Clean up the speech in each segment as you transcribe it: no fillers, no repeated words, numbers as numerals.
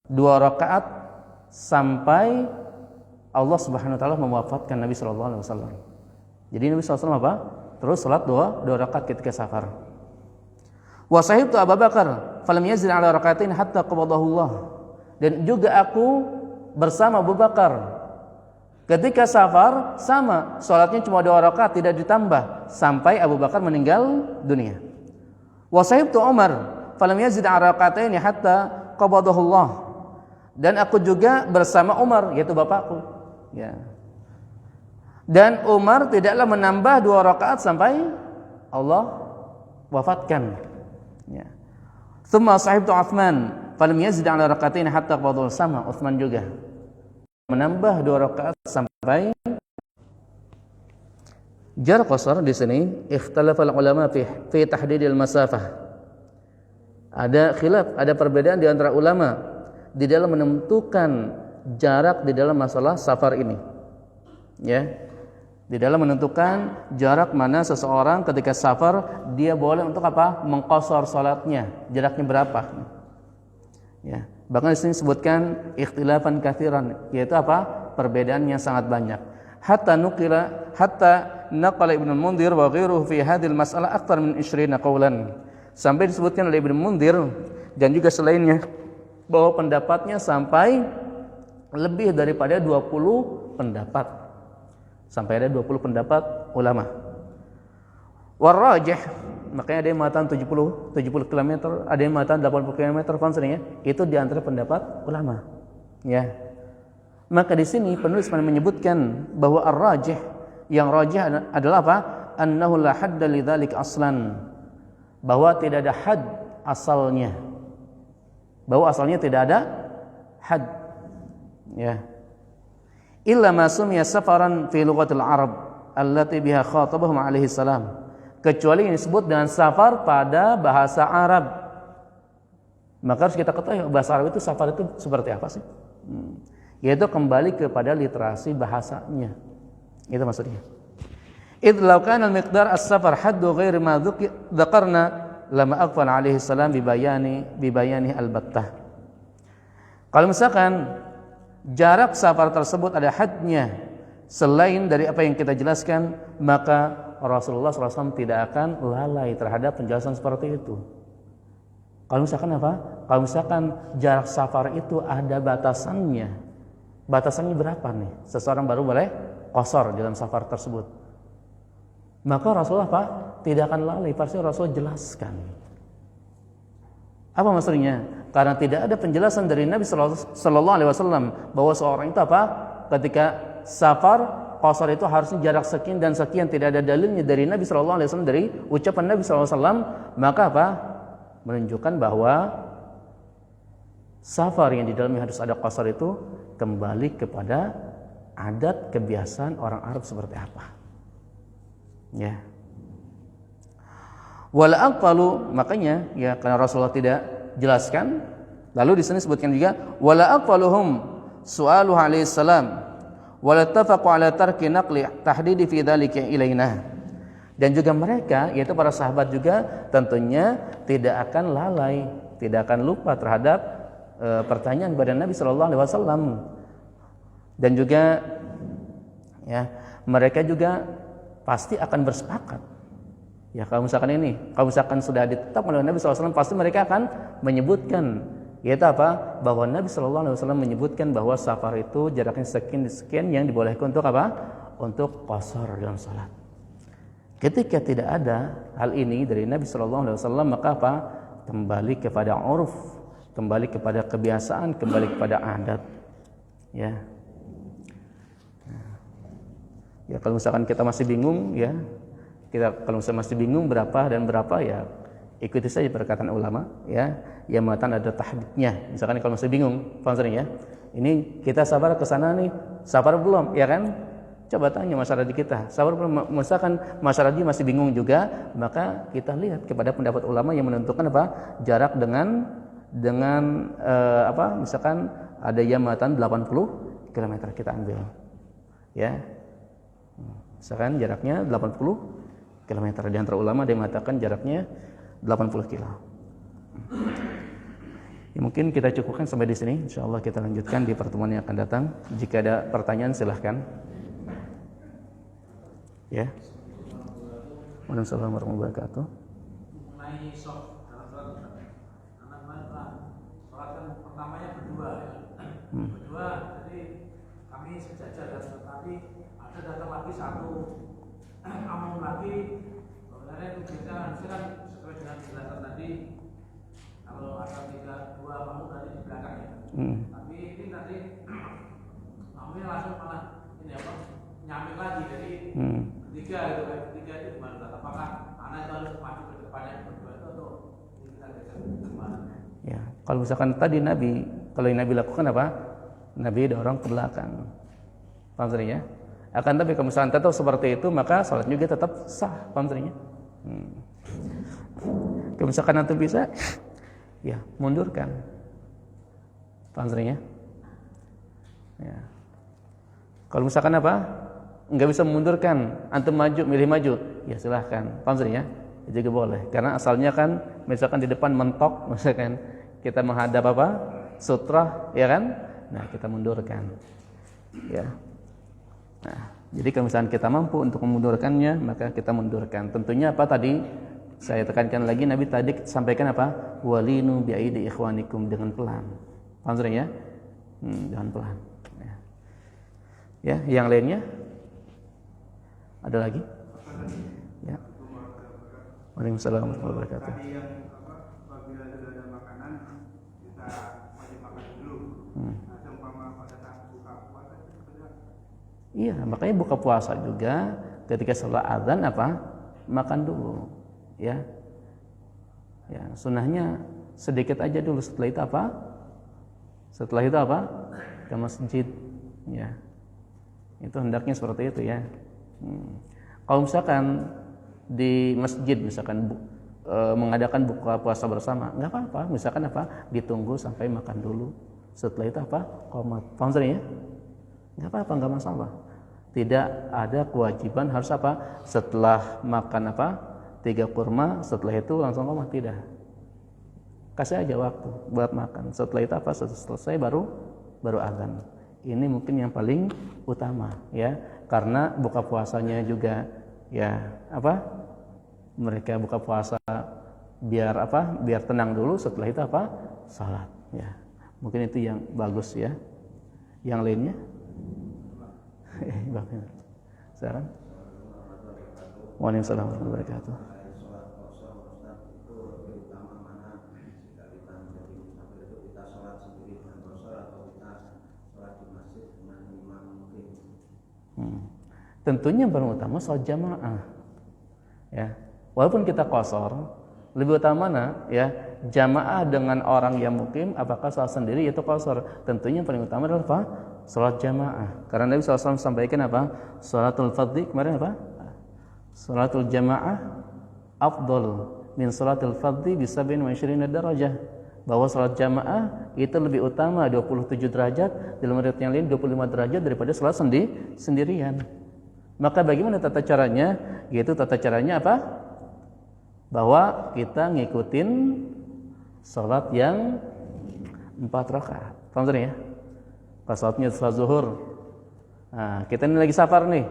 2 rakaat sampai Allah Subhanahu wa taala mewafatkan Nabi sallallahu alaihi wasallam. Jadi Nabi sallallahu alaihi wasallam apa? Terus salat 2 rakaat ketika safar. Wa sahibtu Abu Bakar falam yazid ala rakaatain hatta qabadahu Allah. Dan juga aku bersama Abu Bakar ketika safar sama, salatnya cuma 2 rakaat tidak ditambah sampai Abu Bakar meninggal dunia. Wa sahibtu Umar falam yazid ala rakaatain hatta qabadahu Allah. Dan aku juga bersama Umar, yaitu bapakku. Ya. Dan Umar tidaklah menambah 2 rakaat sampai Allah wafatkan. Ya. Tsumma sahibtu Utsman falam yazid ala rakaatain hatta qadahu sama, Utsman juga menambah 2 rakaat sampai jarak qasar. Di sini ikhtalafa ulama fi tahdidil masafah. Ada khilaf, ada perbedaan di antara ulama di dalam menentukan jarak di dalam masalah safar ini. Ya. Di dalam menentukan jarak mana seseorang ketika safar dia boleh untuk apa? Mengqasar salatnya. Jaraknya berapa? Ya. Bahkan di sini disebutkan ikhtilafan katsiran, yaitu apa? Perbedaan yang sangat banyak. Hatta naqala Ibnu Mundhir wa ghairuhu fi hadhil mas'alah akthar min 20 qaulan. Sampai disebutkan oleh Ibnu Mundhir dan juga selainnya bahwa pendapatnya sampai lebih daripada 20 pendapat. Sampai ada 20 pendapat ulama. Warrajih, makanya ada yang mengatakan 70 km, ada yang mengatakan 80 km, ya. Itu di antara pendapat ulama. Ya. Maka di sini penulis menyebutkan bahwa ar-rajih, yang rajih adalah apa? Annahu la hadda lidzalik aslan. Bahwa tidak ada had asalnya. Bahwa asalnya tidak ada had. Ya. Illa ma sumiya safaran fi lughatil Arab allati biha khatabahum alaihi salam. Kecuali yang disebut dengan safar pada bahasa Arab. Maka harus kita ketahui bahasa Arab itu safar itu seperti apa sih? Yaitu kembali kepada literasi bahasanya. Itu maksudnya. Idh law kana al-miqdar as-safar haddu ghairi ma dzakarna lama aqfal alaihi salam bibayani al-battah. Kalau misalkan jarak safar tersebut ada hadnya selain dari apa yang kita jelaskan, maka Rasulullah SAW tidak akan lalai terhadap penjelasan seperti itu. Kalau misalkan apa? Kalau misalkan jarak safar itu ada batasannya. Batasannya berapa nih? Seseorang baru boleh qasar dalam safar tersebut. Maka Rasulullah apa? Tidak akan lalai, pasti Rasul jelaskan. Apa maksudnya? Karena tidak ada penjelasan dari Nabi sallallahu alaihi wasallam bahwa seorang itu apa? Ketika safar qasar itu harusnya jarak sekian dan sekian, tidak ada dalilnya dari Nabi sallallahu alaihi wasallam, dari ucapan Nabi sallallahu alaihi wasallam, maka apa? Menunjukkan bahwa safar yang di dalamnya harus ada qasar itu kembali kepada adat kebiasaan orang Arab seperti apa. Ya. Wala aqfalu, makanya ya karena Rasulullah tidak jelaskan, lalu di sini disebutkan juga wala aqfaluhum su'aluhu alaihi salam wala tafaqu ala tarki naqli tahdidi fi dzalika ilaina. Dan juga mereka, yaitu para sahabat juga tentunya tidak akan lalai, tidak akan lupa terhadap pertanyaan kepada Nabi sallallahu alaihi wasallam. Dan juga ya, mereka juga pasti akan bersepakat. Ya, kalau misalkan sudah ditetapkan oleh Nabi SAW, pasti mereka akan menyebutkan, yaitu apa? Bahwa Nabi SAW menyebutkan bahwa safar itu jaraknya sekian yang dibolehkan untuk apa? Untuk qasar dalam salat. Ketika tidak ada hal ini dari Nabi SAW, maka apa? Kembali kepada uruf, kembali kepada kebiasaan, kembali kepada adat. Ya. Ya, kalau misalkan kita masih bingung, ya. Kalau misalnya masih bingung berapa dan berapa, ya ikuti saja perkataan ulama, ya, yang mengatakan ada tahdidnya. Misalkan kalau masih bingung, paham ya, ini kita safar ke sana nih, safar belum, ya kan? Coba tanya masyarakat kita, safar belum. Misalkan masyarakat masih bingung juga, maka kita lihat kepada pendapat ulama yang menentukan apa? Jarak dengan apa? Misalkan ada yang mengatakan 80 km kita ambil, ya. Misalkan jaraknya 80 km. Di antara ulama ada yang mengatakan jaraknya 80 km. Ya, mungkin kita cukupkan sampai di sini. Insyaallah kita lanjutkan di pertemuan yang akan datang. Jika ada pertanyaan silahkan. Ya. Waalaikumsalam warahmatullahi wabarakatuh. Mengenai soft dalam sholat, karena sholat kan pertamanya berdua, ya. Berdua, jadi kami sejajar dan tetapi ada datang lagi satu amung lagi. Sebenarnya itu kita harusnya kan sesuai dengan penjelasan tadi. Kalau ada dua amung tadi di belakang ya. Tapi ini nanti amungnya langsung malah ini apa? Nyamik lagi, jadi ketiga itu gimana? Apakah anak itu harus maju ke depannya berdua itu atau kita gimana? Ya, kalau misalkan tadi kalau yang Nabi lakukan apa? Nabi dorong ke belakang. Paham ya? Akan tapi kalau misalkan tetap seperti itu, maka salat juga tetap sah. Paham ya? Kalau misalkan nanti bisa, ya mundurkan. Paham ya? Ya. Kalau misalkan apa? Enggak bisa memundurkan, antum maju, milih maju, ya silahkan. Paham ya? Itu juga boleh. Karena asalnya kan misalkan di depan mentok, misalkan kita menghadap apa? Sutra, ya kan? Nah, kita mundurkan. Ya. Nah, jadi kalau misalkan kita mampu untuk memundurkannya, maka kita mundurkan. Tentunya apa tadi? Saya tekankan lagi, Nabi tadi sampaikan apa? Walinu bi'aidi ikhwanikum, dengan pelan. Paham ya? Dengan pelan. Ya, yang lainnya? Ada lagi? Ya. Waalaikumsalam warahmatullahi wabarakatuh. Tadi yang apabila sudah ada makanan kita wajib makan dulu. Nah, seumpama pada saat buka puasa itu sudah. Iya, makanya buka puasa juga ketika sholat azan apa? Makan dulu. Ya. Ya, sunnahnya sedikit aja dulu, setelah itu apa? Setelah itu apa? Ke masjid. Ya. Itu hendaknya seperti itu ya. Kalau misalkan di masjid misalkan mengadakan buka puasa bersama, nggak apa-apa. Misalkan apa? Ditunggu sampai makan dulu. Setelah itu apa? Qomat. Paham ya? Nggak apa-apa, nggak masalah. Tidak ada kewajiban harus apa? Setelah makan apa? 3 kurma, setelah itu langsung qomat, tidak. Kasih aja waktu buat makan. Setelah itu apa? Setelah selesai baru azan. Ini mungkin yang paling utama ya, karena buka puasanya juga ya apa? Mereka buka puasa biar apa? Biar tenang dulu, setelah itu apa? Salat ya. Mungkin itu yang bagus ya. Yang lainnya? Sekarang? Waalaikumsalam warahmatullahi wabarakatuh. Tentunya yang paling utama sholat jamaah ya. Walaupun kita qashar, lebih utama mana ya, jamaah dengan orang yang mukim, apakah sholat sendiri yaitu qashar. Tentunya yang paling utama adalah apa? Sholat jamaah. Karena Nabi SAW sampaikan apa? Sholatul fardhi kemarin apa? Sholatul jamaah afdal min sholatul fardhi bi 27 darajah. Bahwa sholat jamaah itu lebih utama 27 derajat, dalam riwayat yang lain 25 derajat daripada sholat sendirian. Maka bagaimana tata caranya? Yaitu tata caranya apa? Bahwa kita ngikutin sholat yang 4 rakaat. Paham ya? Pas sholatnya sholat zuhur. Nah, kita ini lagi safar nih.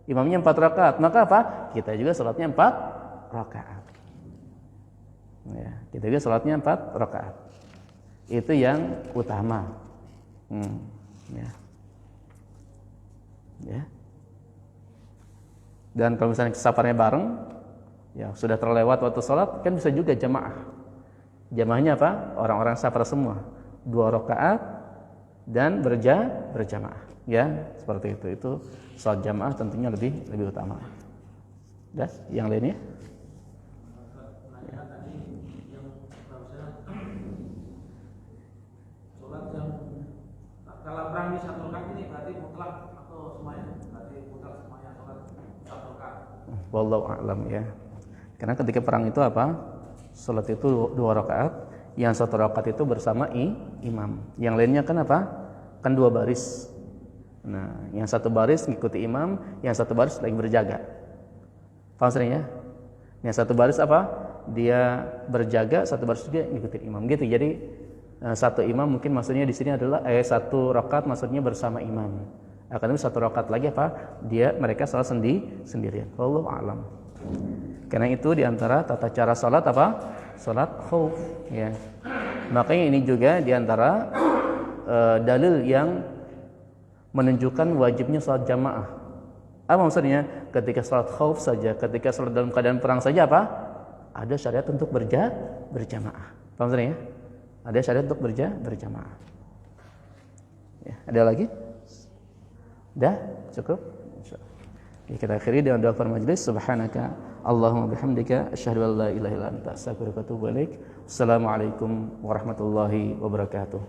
Imamnya 4 rakaat. Maka apa? Kita juga sholatnya 4 rakaat. Ya, kita juga sholatnya 4 rakaat. Itu yang utama. Ya. Ya. Dan kalau misalnya safarnya bareng, ya sudah terlewat waktu sholat, kan bisa juga jamaah. Jamaahnya apa? Orang-orang safar semua, 2 rakaat dan berjamaah. Ya, seperti itu. Itu sholat jamaah tentunya lebih utama. Dan yang lainnya? Kalau perang di 1 rakaat ini berarti mutlak atau semuanya? Berarti mutlak semuanya sholat 1 rakaat. Wallahu a'lam ya. Karena ketika perang itu apa? Salat itu 2 rakaat, yang 1 rakaat itu bersama imam. Yang lainnya kan apa? Kan 2 baris. Nah, yang 1 baris ngikuti imam, yang 1 baris lagi berjaga. Paham ya? Yang 1 baris apa? Dia berjaga, 1 baris juga ngikuti imam gitu. Jadi satu imam mungkin maksudnya di sini adalah satu rakaat maksudnya bersama imam. Akan satu rakaat lagi apa? Mereka salat sendirian. Wallahu a'lam. Karena itu diantara tata cara salat apa? Salat khauf. Ya. Makanya ini juga diantara dalil yang menunjukkan wajibnya salat jamaah. Apa maksudnya? Ketika salat khauf saja, ketika salat dalam keadaan perang saja apa? Ada syariat untuk berjamaah. Paham maksudnya? Ada syariat untuk berjamaah. Ya, ada lagi? Dah? Cukup? Ya, kita akhiri dengan doa majelis. Subhanaka Allahumma bihamdika asyhadu an la ilaha illa anta astaghfiruka wa atubu ilaik. Assalamualaikum warahmatullahi wabarakatuh.